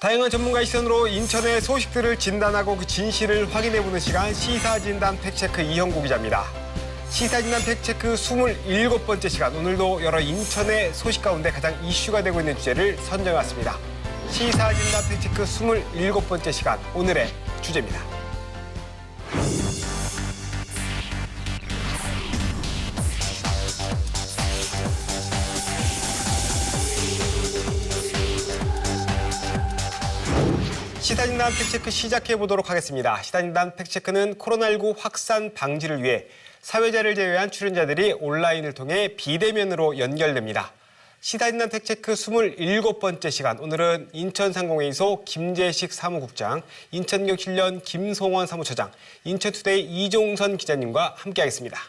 다양한 전문가의 시선으로 인천의 소식들을 진단하고 그 진실을 확인해보는 시간 시사진단 팩트체크 이형구 기자입니다. 시사진단 팩트체크 27번째 시간, 오늘도 여러 인천의 소식 가운데 가장 이슈가 되고 있는 주제를 선정해왔습니다. 시사진단 팩트체크 27번째 시간, 오늘의 주제입니다. 시사진단 팩트체크 시작해보도록 하겠습니다. 시사진단 팩트체크는 코로나19 확산 방지를 위해 사회자를 제외한 출연자들이 온라인을 통해 비대면으로 연결됩니다. 시사진단 팩트체크 27번째 시간, 오늘은 인천상공회의소 김재식 사무국장, 인천경실련 김송원 사무처장, 인천투데이 이종선 기자님과 함께하겠습니다.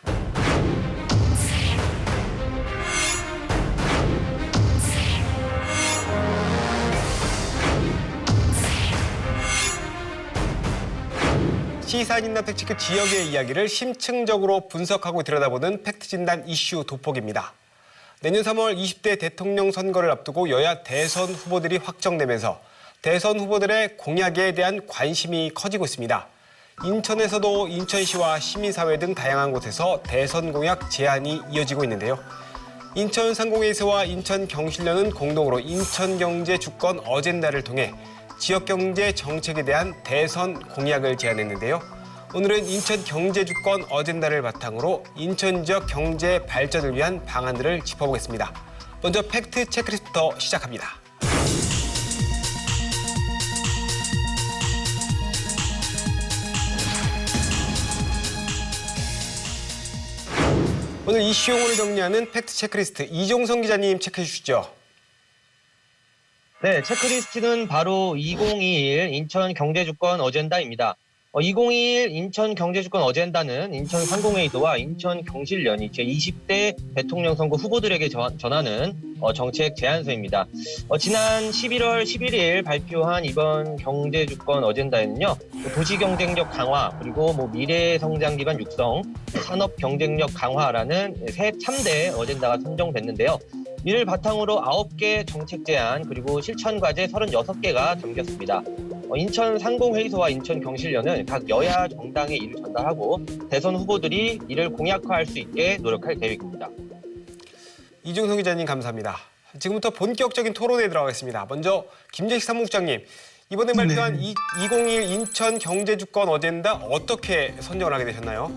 시사진단 팩트체크 지역의 이야기를 심층적으로 분석하고 들여다보는 팩트진단 이슈 돋보기입니다. 내년 3월 20대 대통령 선거를 앞두고 여야 대선 후보들이 확정되면서 대선 후보들의 공약에 대한 관심이 커지고 있습니다. 인천에서도 인천시와 시민사회 등 다양한 곳에서 대선 공약 제안이 이어지고 있는데요. 인천상공회의소와 인천경실련은 공동으로 인천경제 주권 어젠다를 통해 지역경제 정책에 대한 대선 공약을 제안했는데요. 오늘은 인천경제주권 어젠다를 바탕으로 인천 지역 경제 발전을 위한 방안들을 짚어보겠습니다. 먼저 팩트 체크리스트부터 시작합니다. 오늘 이슈 용어를 정리하는 팩트 체크리스트 이종선 기자님 체크해 주시죠. 네, 체크리스트는 바로 2021 인천경제주권 어젠다입니다. 2021 인천경제주권 어젠다는 인천상공회의소와 인천경실련이 제20대 대통령 선거 후보들에게 전하는 정책 제안서입니다. 지난 11월 11일 발표한 이번 경제주권 어젠다에는요, 도시경쟁력 강화, 그리고 미래 성장 기반 육성, 산업 경쟁력 강화라는 새 3대 어젠다가 선정됐는데요. 이를 바탕으로 9개 정책 제안 그리고 실천 과제 36개가 담겼습니다. 인천 상공회의소와 인천 경실련은 각 여야 정당에 이를 전달하고 대선 후보들이 이를 공약화할 수 있게 노력할 계획입니다. 이종성 기자님 감사합니다. 지금부터 본격적인 토론에 들어가겠습니다. 먼저 김재식 사무국장님, 이번에 발표한 2021 인천 경제주권 어젠다 어떻게 선정을 하게 되셨나요?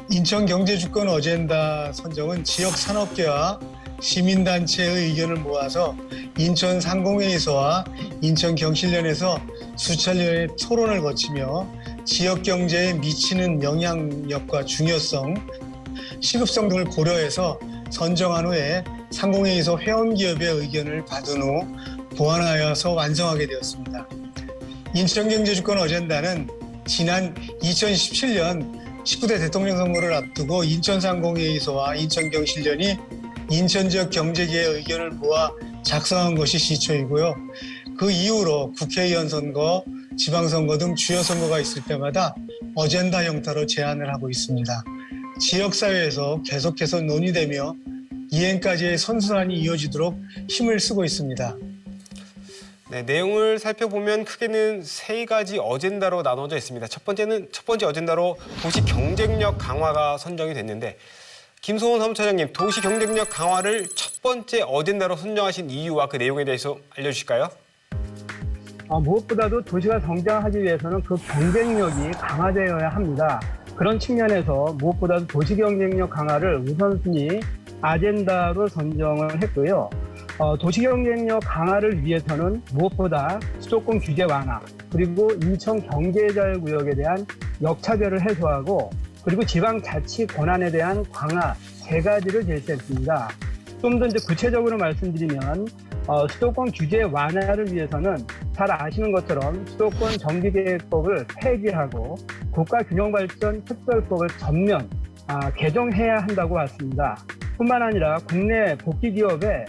인천 경제주권 어젠다 선정은 지역 산업계와 시민단체의 의견을 모아서 인천 상공회의소와 인천 경실련에서 수차례의 토론을 거치며 지역 경제에 미치는 영향력과 중요성, 시급성 등을 고려해서 선정한 후에 상공회의소 회원기업의 의견을 받은 후 보완하여서 완성하게 되었습니다. 인천경제주권 어젠다는 지난 2017년 19대 대통령 선거를 앞두고 인천상공회의소와 인천경실련이 인천 지역 경제계의 의견을 모아 작성한 것이 시초이고요. 그 이후로 국회의원 선거, 지방선거 등 주요 선거가 있을 때마다 어젠다 형태로 제안을 하고 있습니다. 지역사회에서 계속해서 논의되며 이행까지의 선순환이 이어지도록 힘을 쓰고 있습니다. 네, 내용을 살펴보면 크게는 3가지 어젠다로 나눠져 있습니다. 첫 번째 어젠다로 도시 경쟁력 강화가 선정이 됐는데, 김송원 사무처장님, 도시 경쟁력 강화를 첫 번째 어젠다로 선정하신 이유와 그 내용에 대해서 알려주실까요? 무엇보다도 도시가 성장하기 위해서는 그 경쟁력이 강화되어야 합니다. 그런 측면에서 무엇보다도 도시 경쟁력 강화를 우선순위 아젠다로 선정을 했고요. 도시 경쟁력 강화를 위해서는 무엇보다 수도권 규제 완화, 그리고 인천 경제자율구역에 대한 역차별을 해소하고, 그리고 지방자치 권한에 대한 강화 3가지를 제시했습니다. 좀 더 구체적으로 말씀드리면 수도권 규제 완화를 위해서는 잘 아시는 것처럼 수도권 정비계획법을 폐기하고 국가균형발전 특별법을 전면 개정해야 한다고 봤습니다. 뿐만 아니라 국내 복귀기업에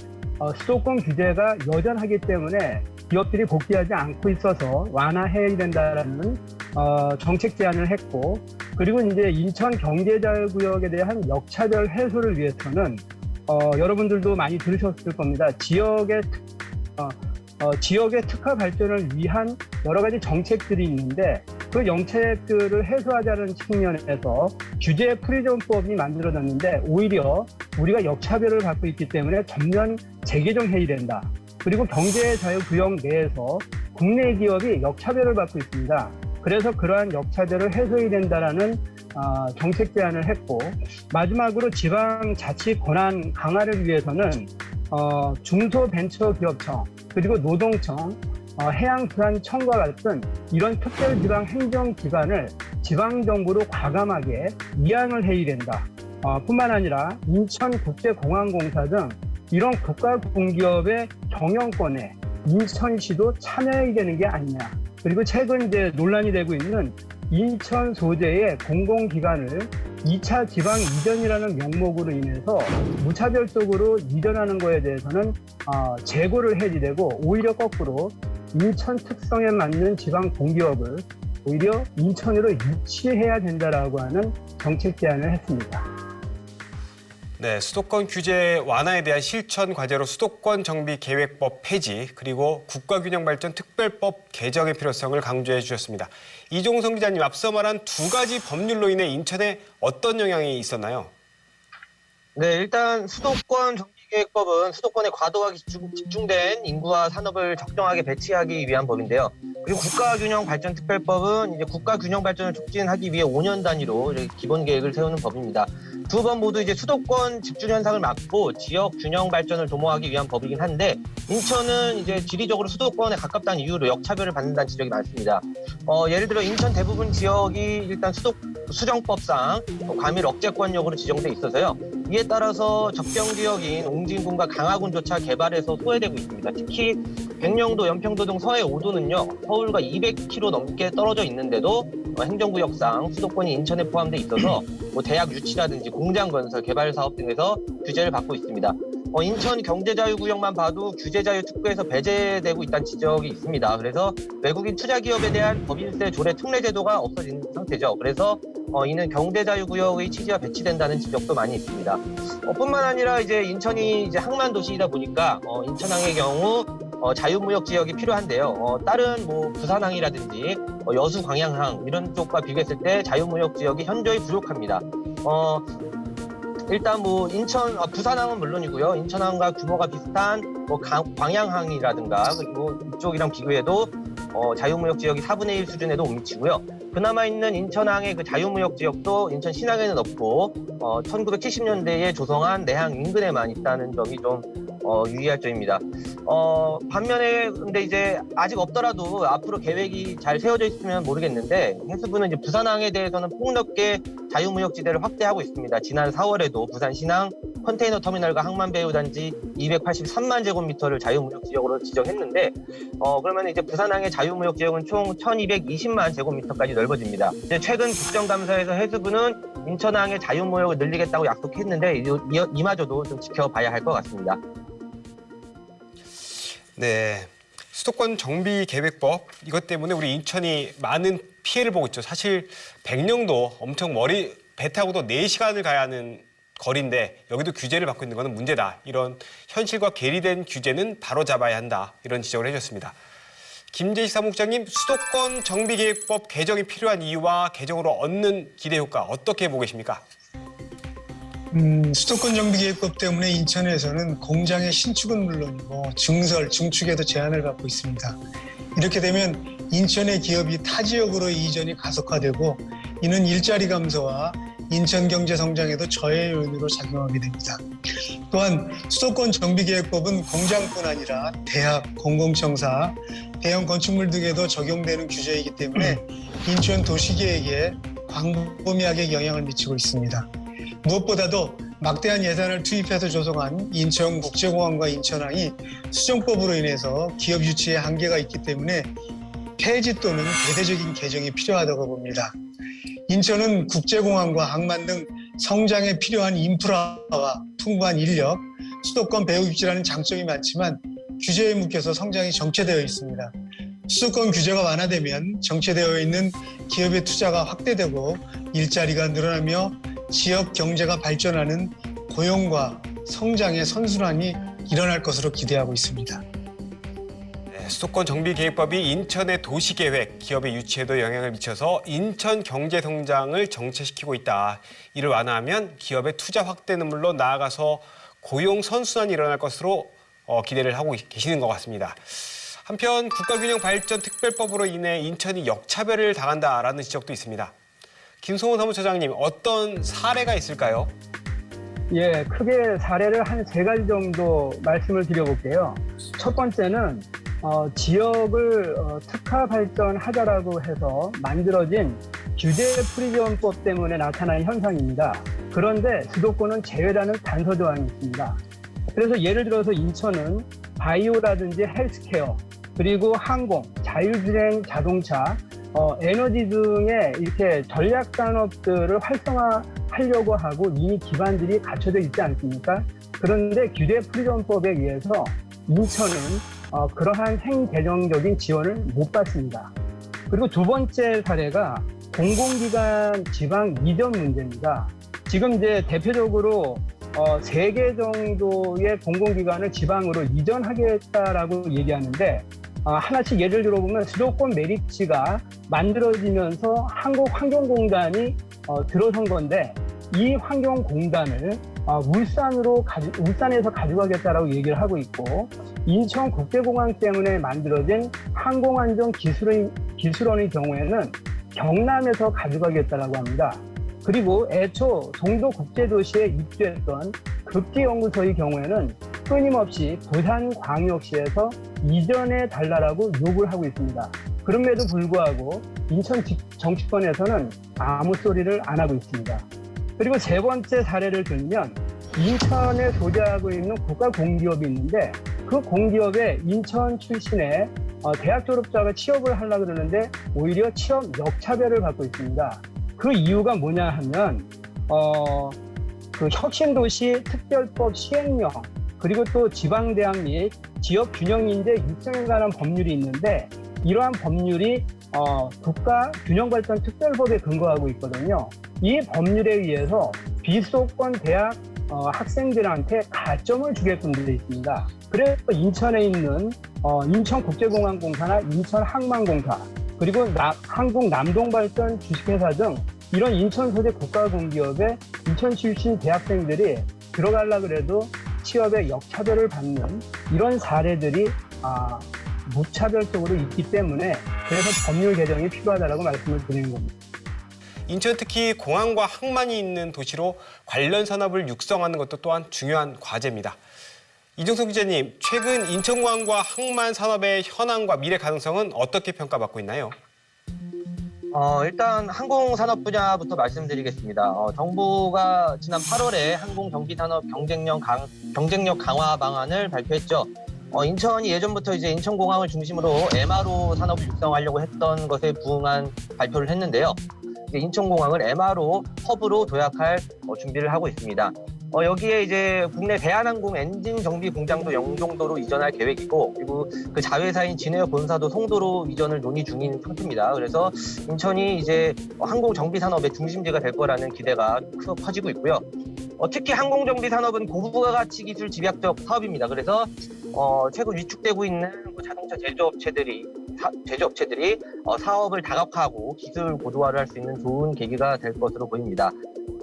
수도권 규제가 여전하기 때문에 기업들이 복귀하지 않고 있어서 완화해야 된다는 정책 제안을 했고, 그리고 이제 인천 경제자율구역에 대한 역차별 해소를 위해서는 여러분들도 많이 들으셨을 겁니다. 지역의 지역의 특화 발전을 위한 여러 가지 정책들이 있는데 그 정책들을 해소하자는 측면에서 규제 프리존법이 만들어졌는데 오히려 우리가 역차별을 받고 있기 때문에 전면 재개정해야 된다. 그리고 경제자유구역 내에서 국내 기업이 역차별을 받고 있습니다. 그래서 그러한 역차별을 해소해야 된다라는 정책 제안을 했고, 마지막으로 지방자치 권한 강화를 위해서는 중소벤처기업청 그리고 노동청, 해양수산청과 같은 이런 특별지방 행정기관을 지방정부로 과감하게 이양을 해야 된다. 뿐만 아니라 인천국제공항공사 등 이런 국가공기업의 경영권에 인천시도 참여해야 되는 게 아니냐. 그리고 최근 이제 논란이 되고 있는 인천 소재의 공공기관을 2차 지방 이전이라는 명목으로 인해서 무차별적으로 이전하는 거에 대해서는 재고를 해지되고 오히려 거꾸로 인천 특성에 맞는 지방 공기업을 오히려 인천으로 유치해야 된다라고 하는 정책 제안을 했습니다. 네, 수도권 규제 완화에 대한 실천 과제로 수도권 정비 계획법 폐지 그리고 국가균형발전 특별법 개정의 필요성을 강조해 주셨습니다. 이종성 기자님, 앞서 말한 두 가지 법률로 인해 인천에 어떤 영향이 있었나요? 네, 일단 수도권 정비계획법은 수도권에 과도하게 집중된 인구와 산업을 적정하게 배치하기 위한 법인데요. 그리고 국가균형발전특별법은 이제 국가균형발전을 촉진하기 위해 5년 단위로 이렇게 기본 계획을 세우는 법입니다. 두 번 모두 이제 수도권 집중 현상을 막고 지역 균형 발전을 도모하기 위한 법이긴 한데, 인천은 이제 지리적으로 수도권에 가깝다는 이유로 역차별을 받는다는 지적이 많습니다. 예를 들어 인천 대부분 지역이 일단 수정법상 과밀 억제권역으로 지정돼 있어서요. 이에 따라서 접경 지역인 옹진군과 강화군조차 개발에서 소외되고 있습니다. 특히 백령도, 연평도 등 서해 5도는요, 서울과 200km 넘게 떨어져 있는데도 행정구역상 수도권이 인천에 포함돼 있어서 대학 유치라든지 공장 건설, 개발 사업 등에서 규제를 받고 있습니다. 인천 경제자유구역만 봐도 규제자유 특구에서 배제되고 있다는 지적이 있습니다. 그래서 외국인 투자 기업에 대한 법인세 조례 특례 제도가 없어진 상태죠. 그래서 이는 경제자유구역의 취지와 배치된다는 지적도 많이 있습니다. 뿐만 아니라 이제 인천이 이제 항만 도시이다 보니까 인천항의 경우 자유무역 지역이 필요한데요. 다른 부산항이라든지 여수 광양항 이런 쪽과 비교했을 때 자유무역 지역이 현저히 부족합니다. 일단 부산항은 물론이고요. 인천항과 규모가 비슷한 광양항이라든가 그리고 이쪽이랑 비교해도 자유무역 지역이 4분의 1 수준에도 못 미치고요. 그나마 있는 인천항의 그 자유무역 지역도 인천 신항에는 없고 1970년대에 조성한 내항 인근에만 있다는 점이 좀 유의할 점입니다. 반면에 근데 이제 아직 없더라도 앞으로 계획이 잘 세워져 있으면 모르겠는데, 해수부는 이제 부산항에 대해서는 폭넓게 자유무역지대를 확대하고 있습니다. 지난 4월에도 부산 신항 컨테이너 터미널과 항만 배후 단지 283만 제곱미터를 자유무역 지역으로 지정했는데, 그러면 이제 부산항의 자유무역 지역은 총 1,220만 제곱미터까지 넓어집니다. 이제 최근 국정감사에서 해수부는 인천항의 자유무역을 늘리겠다고 약속했는데 이마저도 좀 지켜봐야 할 것 같습니다. 네, 수도권 정비계획법 이것 때문에 우리 인천이 많은 피해를 보고 있죠. 사실 백령도 엄청 배 타고도 4시간을 가야 하는 거리인데 여기도 규제를 받고 있는 것은 문제다. 이런 현실과 괴리된 규제는 바로잡아야 한다. 이런 지적을 해주셨습니다. 김재식 사무국장님, 수도권 정비계획법 개정이 필요한 이유와 개정으로 얻는 기대 효과 어떻게 보고 계십니까? 수도권 정비계획법 때문에 인천에서는 공장의 신축은 물론이고 증설, 증축에도 제한을 받고 있습니다. 이렇게 되면 인천의 기업이 타 지역으로 이전이 가속화되고 이는 일자리 감소와 인천 경제 성장에도 저해 요인으로 작용하게 됩니다. 또한 수도권 정비계획법은 공장뿐 아니라 대학, 공공청사, 대형 건축물 등에도 적용되는 규제이기 때문에 인천 도시계획에 광범위하게 영향을 미치고 있습니다. 무엇보다도 막대한 예산을 투입해서 조성한 인천국제공항과 인천항이 수정법으로 인해서 기업 유치에 한계가 있기 때문에 폐지 또는 대대적인 개정이 필요하다고 봅니다. 인천은 국제공항과 항만 등 성장에 필요한 인프라와 풍부한 인력, 수도권 배후 입지라는 장점이 많지만 규제에 묶여서 성장이 정체되어 있습니다. 수도권 규제가 완화되면 정체되어 있는 기업의 투자가 확대되고 일자리가 늘어나며 지역 경제가 발전하는 고용과 성장의 선순환이 일어날 것으로 기대하고 있습니다. 수도권 정비계획법이 인천의 도시계획, 기업의 유치에도 영향을 미쳐서 인천 경제성장을 정체시키고 있다. 이를 완화하면 기업의 투자 확대는 물론 나아가서 고용 선순환이 일어날 것으로 기대를 하고 계시는 것 같습니다. 한편 국가균형발전특별법으로 인해 인천이 역차별을 당한다라는 지적도 있습니다. 김성훈 사무처장님, 어떤 사례가 있을까요? 예, 크게 사례를 한 3가지 정도 말씀을 드려볼게요. 첫 번째는 지역을 특화 발전하자라고 해서 만들어진 규제 프리즘법 때문에 나타난 현상입니다. 그런데 수도권은 제외라는 단서 조항이 있습니다. 그래서 예를 들어서 인천은 바이오라든지 헬스케어, 그리고 항공, 자율주행 자동차, 에너지 등의 이렇게 전략 산업들을 활성화하려고 하고 이미 기반들이 갖춰져 있지 않습니까? 그런데 규제 프리즘법에 의해서 인천은 그러한 생재정적인 지원을 못 받습니다. 그리고 두 번째 사례가 공공기관 지방 이전 문제입니다. 지금 이제 대표적으로 3개 정도의 공공기관을 지방으로 이전하겠다라고 얘기하는데 하나씩 예를 들어보면 수도권 메리츠가 만들어지면서 한국환경공단이 들어선 건데 이 환경공단을 울산에서 가져가겠다라고 얘기를 하고 있고 인천국제공항 때문에 만들어진 항공안전기술원의 경우에는 경남에서 가져가겠다라고 합니다. 그리고 애초 송도국제도시에 입주했던 급기연구소의 경우에는 끊임없이 부산광역시에서 이전해 달라고 요구를 하고 있습니다. 그럼에도 불구하고 인천 정치권에서는 아무 소리를 안 하고 있습니다. 그리고 3번째 사례를 들면 인천에 소재하고 있는 국가공기업이 있는데 그 공기업에 인천 출신의 대학 졸업자가 취업을 하려고 그러는데 오히려 취업 역차별을 받고 있습니다. 그 이유가 뭐냐 하면 그 혁신도시 특별법 시행령 그리고 또 지방대학 및 지역균형인재 육성에 관한 법률이 있는데 이러한 법률이 국가균형발전특별법에 근거하고 있거든요. 이 법률에 의해서 비수도권 대학 학생들한테 가점을 주게끔 되어 있습니다. 그래서 인천에 있는 인천국제공항공사나 인천항만공사 그리고 한국남동발전 주식회사 등 이런 인천 소재 국가공기업에 인천 출신 대학생들이 들어가려고 해도 취업에 역차별을 받는 이런 사례들이 무차별적으로 있기 때문에 그래서 법률 개정이 필요하다고 말씀을 드리는 겁니다. 인천 특히 공항과 항만이 있는 도시로 관련 산업을 육성하는 것도 또한 중요한 과제입니다. 이종석 기자님, 최근 인천공항과 항만 산업의 현황과 미래 가능성은 어떻게 평가받고 있나요? 일단 항공산업 분야부터 말씀드리겠습니다. 정부가 지난 8월에 항공정비산업 경쟁력 강화 방안을 발표했죠. 인천이 예전부터 이제 인천공항을 중심으로 MRO 산업을 육성하려고 했던 것에 부응한 발표를 했는데요. 인천공항을 MRO 허브로 도약할 준비를 하고 있습니다. 여기에 이제 국내 대한항공 엔진 정비 공장도 영종도로 이전할 계획이고 그리고 그 자회사인 진에어 본사도 송도로 이전을 논의 중인 상태입니다. 그래서 인천이 이제 항공 정비 산업의 중심지가 될 거라는 기대가 커지고 있고요. 특히 항공 정비 산업은 고부가가치 기술 집약적 사업입니다. 그래서 최근 위축되고 있는 자동차 제조업체들이 사업을 다각화하고 기술 고도화를 할 수 있는 좋은 계기가 될 것으로 보입니다.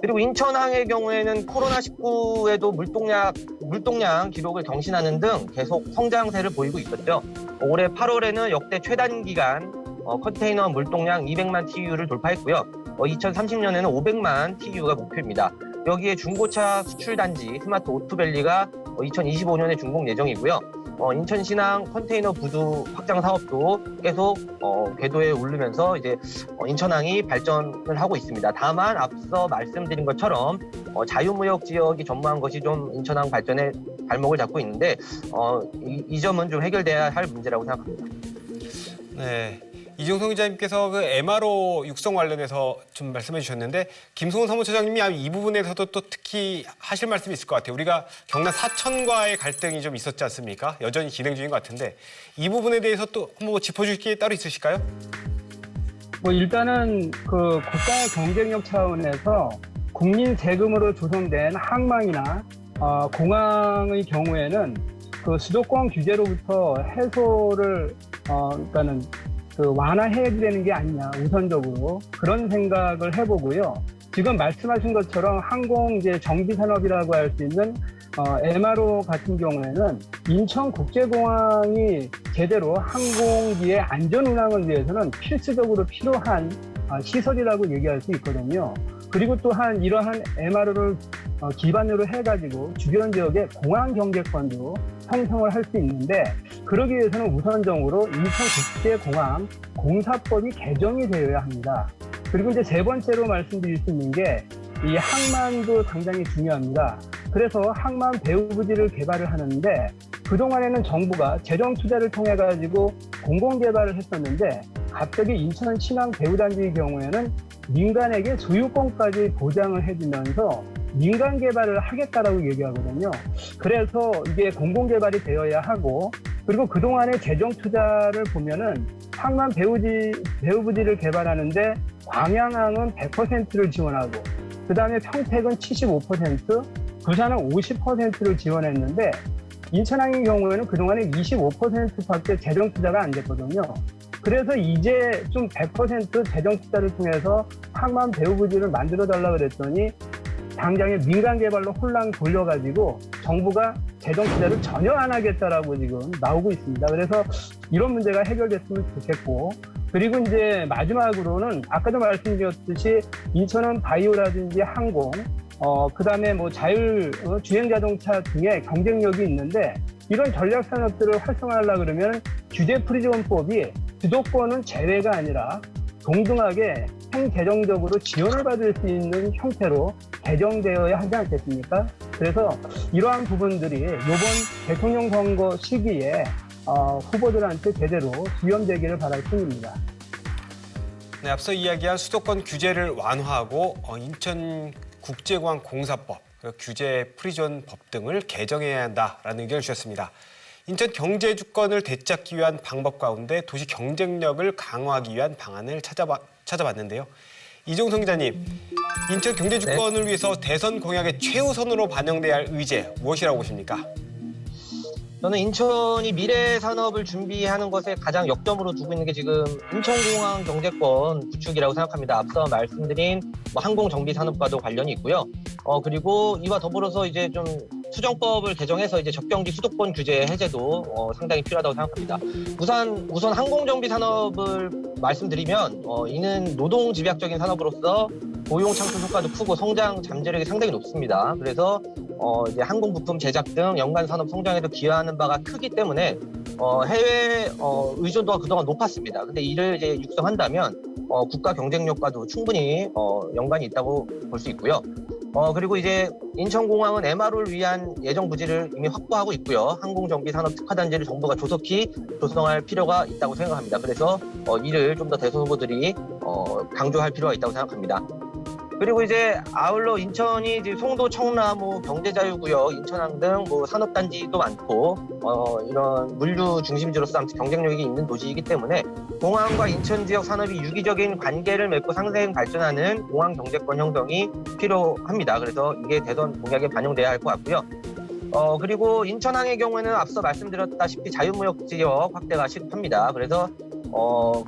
그리고 인천항의 경우에는 코로나19에도 물동량 기록을 경신하는 등 계속 성장세를 보이고 있었죠. 올해 8월에는 역대 최단기간 컨테이너 물동량 200만 TEU를 돌파했고요. 2030년에는 500만 TEU가 목표입니다. 여기에 중고차 수출 단지 스마트 오토밸리가 2025년에 준공 예정이고요. 인천신항 컨테이너 부두 확장 사업도 계속 궤도에 오르면서 이제 인천항이 발전을 하고 있습니다. 다만 앞서 말씀드린 것처럼 자유무역 지역이 전무한 것이 좀 인천항 발전에 발목을 잡고 있는데 이 점은 좀 해결돼야 할 문제라고 생각합니다. 네. 이종성 기자님께서 그 MRO 육성 관련해서 좀 말씀해 주셨는데 김성훈 사무처장님이 이 부분에서도 또 특히 하실 말씀이 있을 것 같아요. 우리가 경남 사천과의 갈등이 좀 있었지 않습니까? 여전히 진행 중인 것 같은데 이 부분에 대해서 또 한번 짚어줄 게 따로 있으실까요? 일단은 그 국가 경쟁력 차원에서 국민 세금으로 조성된 항만이나 공항의 경우에는 그 수도권 규제로부터 해소를 그러니까는 그 완화해야 되는 게 아니냐 우선적으로 그런 생각을 해보고요. 지금 말씀하신 것처럼 항공 이제 정비 산업이라고 할 수 있는 MRO 같은 경우에는 인천국제공항이 제대로 항공기의 안전 운항을 위해서는 필수적으로 필요한 시설이라고 얘기할 수 있거든요. 그리고 또한 이러한 MRO를 기반으로 해가지고 주변 지역의 공항 경제권도 형성을 할 수 있는데 그러기 위해서는 우선적으로 인천국제공항 공사법이 개정이 되어야 합니다. 그리고 이제 세 번째로 말씀드릴 수 있는 게 이 항만도 상당히 중요합니다. 그래서 항만 배후부지를 개발을 하는데 그동안에는 정부가 재정 투자를 통해 가지고 공공 개발을 했었는데 갑자기 인천 신항 배후단지의 경우에는 민간에게 소유권까지 보장을 해주면서 민간 개발을 하겠다라고 얘기하거든요. 그래서 이게 공공 개발이 되어야 하고 그리고 그동안의 재정 투자를 보면은 항만 배후부지를 개발하는데 광양항은 100%를 지원하고 그다음에 평택은 75%, 부산은 50%를 지원했는데 인천항의 경우에는 그동안에 25%밖에 재정 투자가 안 됐거든요. 그래서 이제 좀 100% 재정 투자를 통해서 항만 배후부지를 만들어달라 그랬더니 당장에 민간 개발로 홀랑 돌려가지고 정부가 재정 투자를 전혀 안 하겠다라고 지금 나오고 있습니다. 그래서 이런 문제가 해결됐으면 좋겠고 그리고 이제 마지막으로는 아까도 말씀드렸듯이 인천은 바이오라든지 항공 그다음에 뭐 주행 자동차 등의 경쟁력이 있는데 이런 전략 산업들을 활성화하려고 그러면 규제 프리존법이 수도권은 제외가 아니라 동등하게 행재정적으로 지원을 받을 수 있는 형태로 개정되어야 하지 않겠습니까? 그래서 이러한 부분들이 이번 대통령 선거 시기에 후보들한테 제대로 수렴되기를 바랄 뿐입니다. 네, 앞서 이야기한 수도권 규제를 완화하고 인천국제공항 공사법, 규제 프리존법 등을 개정해야 한다라는 의견을 주셨습니다. 인천 경제 주권을 되찾기 위한 방법 가운데 도시 경쟁력을 강화하기 위한 방안을 찾아봤는데요. 이종성 기자님, 인천 경제 주권을 위해서 대선 공약의 최우선으로 반영돼야 할 의제 무엇이라고 보십니까? 저는 인천이 미래 산업을 준비하는 것에 가장 역점으로 두고 있는 게 지금 인천공항 경제권 구축이라고 생각합니다. 앞서 말씀드린 항공 정비 산업과도 관련이 있고요. 그리고 이와 더불어서 이제 좀 수정법을 개정해서 이제 접경지 수도권 규제 해제도 상당히 필요하다고 생각합니다. 우선 항공 정비 산업을 말씀드리면 이는 노동 집약적인 산업으로서 고용 창출 효과도 크고 성장 잠재력이 상당히 높습니다. 그래서 이제 항공 부품 제작 등 연간 산업 성장에도 기여하는 바가 크기 때문에 해외 의존도가 그동안 높았습니다. 근데 이를 이제 육성한다면 국가 경쟁력과도 충분히 연관이 있다고 볼 수 있고요. 그리고 이제 인천공항은 MRO를 위한 예정 부지를 이미 확보하고 있고요. 항공정비산업 특화단지를 정부가 조속히 조성할 필요가 있다고 생각합니다. 그래서 이를 좀 더 대선 후보들이 강조할 필요가 있다고 생각합니다. 그리고 이제 아울러 인천이 이제 송도, 청라무, 경제자유구역, 인천항 등 산업단지도 많고 이런 물류 중심지로서 아무튼 경쟁력이 있는 도시이기 때문에 공항과 인천 지역 산업이 유기적인 관계를 맺고 상생 발전하는 공항 경제권 형성이 필요합니다. 그래서 이게 대선 공약에 반영돼야 할 것 같고요. 그리고 인천항의 경우에는 앞서 말씀드렸다시피 자유무역 지역 확대가 시급합니다. 그래서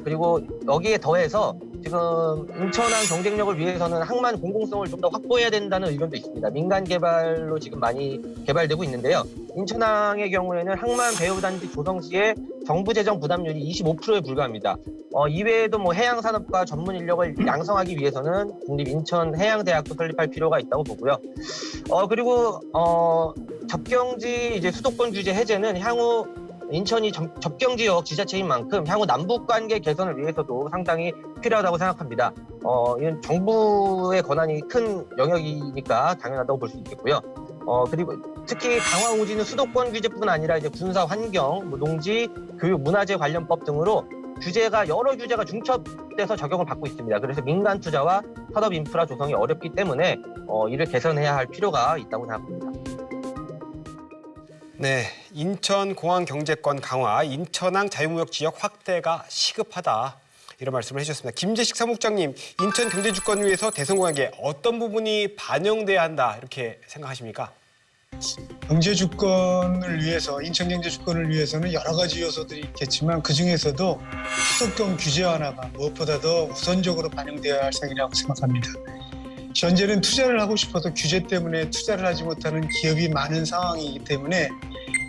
그리고 여기에 더해서 지금 인천항 경쟁력을 위해서는 항만 공공성을 좀 더 확보해야 된다는 의견도 있습니다. 민간 개발로 지금 많이 개발되고 있는데요. 인천항의 경우에는 항만 배후단지 조성 시에 정부 재정 부담률이 25%에 불과합니다. 이외에도 해양산업과 전문 인력을 양성하기 위해서는 국립인천해양대학도 설립할 필요가 있다고 보고요. 그리고 접경지 이제 수도권 규제 해제는 향후 인천이 접경지역 지자체인 만큼 향후 남북관계 개선을 위해서도 상당히 필요하다고 생각합니다. 이건 정부의 권한이 큰 영역이니까 당연하다고 볼 수 있겠고요. 그리고 특히 강화옹지는 수도권 규제뿐 아니라 이제 군사, 환경, 농지, 교육, 문화재 관련법 등으로 여러 규제가 중첩돼서 적용을 받고 있습니다. 그래서 민간 투자와 산업 인프라 조성이 어렵기 때문에 이를 개선해야 할 필요가 있다고 생각합니다. 네, 인천공항 경제권 강화, 인천항 자유무역 지역 확대가 시급하다. 이런 말씀을 해주셨습니다. 김재식 사무국장님, 인천 경제주권을 위해서 대선 공약에 어떤 부분이 반영돼야 한다 이렇게 생각하십니까? 경제 주권을 위해서, 인천 경제 주권을 위해서는 여러 가지 요소들이 있겠지만 그 중에서도 수도권 규제 완화가 무엇보다도 우선적으로 반영되어야 할 사항이라고 생각합니다. 현재는 투자를 하고 싶어도 규제 때문에 투자를 하지 못하는 기업이 많은 상황이기 때문에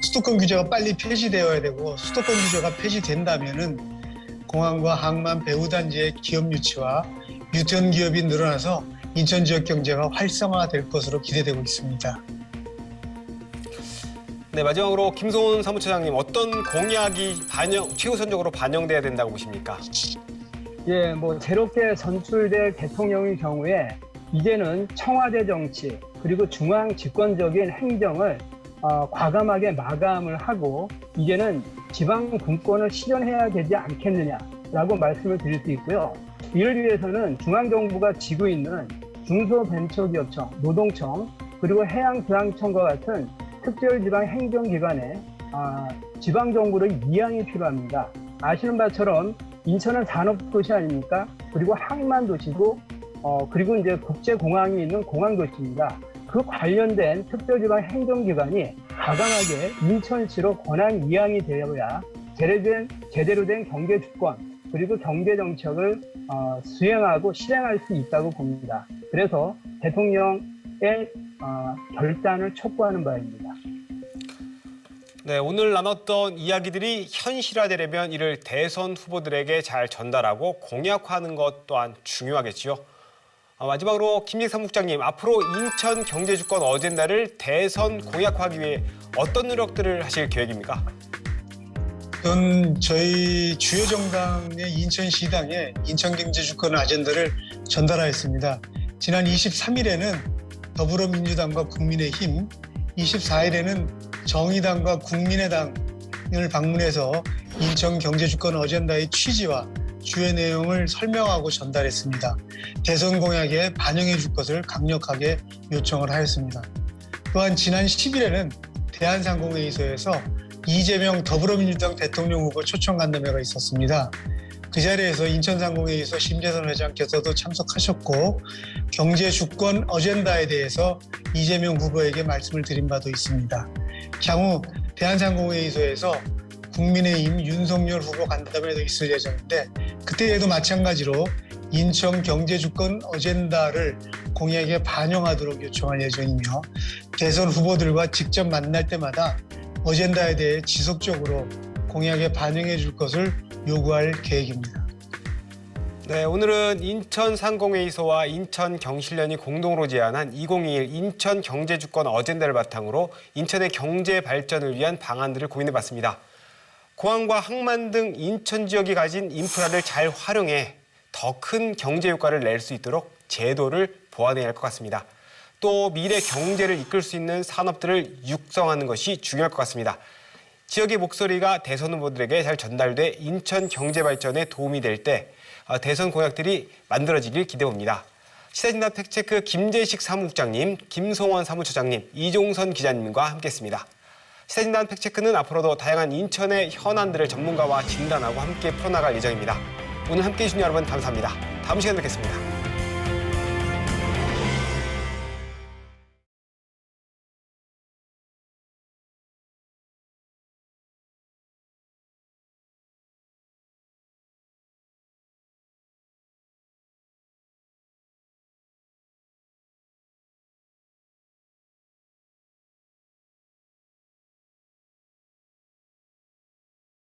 수도권 규제가 빨리 폐지되어야 되고, 수도권 규제가 폐지된다면은 공항과 항만 배후 단지의 기업 유치와 유턴 기업이 늘어나서 인천 지역 경제가 활성화될 것으로 기대되고 있습니다. 네, 마지막으로 김성원 사무처장님, 어떤 공약이 최우선적으로 반영돼야 된다고 보십니까? 예, 뭐 새롭게 선출될 대통령의 경우에 이제는 청와대 정치 그리고 중앙 집권적인 행정을 과감하게 마감을 하고 이제는 지방 분권을 실현해야 되지 않겠느냐라고 말씀을 드릴 수 있고요. 이를 위해서는 중앙정부가 지고 있는 중소벤처기업청, 노동청, 그리고 해양수산청과 같은 특별지방 행정기관에 지방정부의 이양이 필요합니다. 아시는 바처럼 인천은 산업도시 아닙니까? 그리고 항만도시고 그리고 이제 국제공항이 있는 공항도시입니다. 그 관련된 특별지방 행정기관이 과감하게 인천시로 권한 이양이 되어야 제대로 된 경제주권 그리고 경제정책을 수행하고 실행할 수 있다고 봅니다. 그래서 대통령의 결단을 촉구하는 바입니다. 네, 오늘 나눴던 이야기들이 현실화되려면 이를 대선 후보들에게 잘 전달하고 공약화하는 것 또한 중요하겠지요. 마지막으로 김직 사무국장님, 앞으로 인천 경제주권 어젠다를 대선 공약화하기 위해 어떤 노력들을 하실 계획입니까? 전 저희 주요 정당의 인천시당에 인천경제주권 아젠다를 전달하였습니다. 지난 23일에는 더불어민주당과 국민의힘, 24일에는 정의당과 국민의당을 방문해서 인천경제주권 어젠다의 취지와 주요 내용을 설명하고 전달했습니다. 대선 공약에 반영해 줄 것을 강력하게 요청을 하였습니다. 또한 지난 10일에는 대한상공회의소에서 이재명 더불어민주당 대통령 후보 초청 간담회가 있었습니다. 그 자리에서 인천상공회의소 심재선 회장께서도 참석하셨고 경제주권 어젠다에 대해서 이재명 후보에게 말씀을 드린 바도 있습니다. 향후 대한상공회의소에서 국민의힘 윤석열 후보 간담회도 있을 예정인데 그때에도 마찬가지로 인천 경제주권 어젠다를 공약에 반영하도록 요청할 예정이며 대선 후보들과 직접 만날 때마다 어젠다에 대해 지속적으로 공약에 반영해 줄 것을 요구할 계획입니다. 네, 오늘은 인천상공회의소와 인천경실련이 공동으로 제안한 2021 인천경제주권 어젠다를 바탕으로 인천의 경제 발전을 위한 방안들을 고민해봤습니다. 공항과 항만 등 인천 지역이 가진 인프라를 잘 활용해 더 큰 경제 효과를 낼 수 있도록 제도를 보완해야 할 것 같습니다. 또 미래 경제를 이끌 수 있는 산업들을 육성하는 것이 중요할 것 같습니다. 지역의 목소리가 대선 후보들에게 잘 전달돼 인천 경제 발전에 도움이 될 때 대선 공약들이 만들어지길 기대봅니다. 시사진단 팩트체크 김재식 사무국장님, 김성원 사무처장님, 이종선 기자님과 함께했습니다. 시사진단 팩트체크는 앞으로도 다양한 인천의 현안들을 전문가와 진단하고 함께 풀어나갈 예정입니다. 오늘 함께해 주신 여러분 감사합니다. 다음 시간에 뵙겠습니다.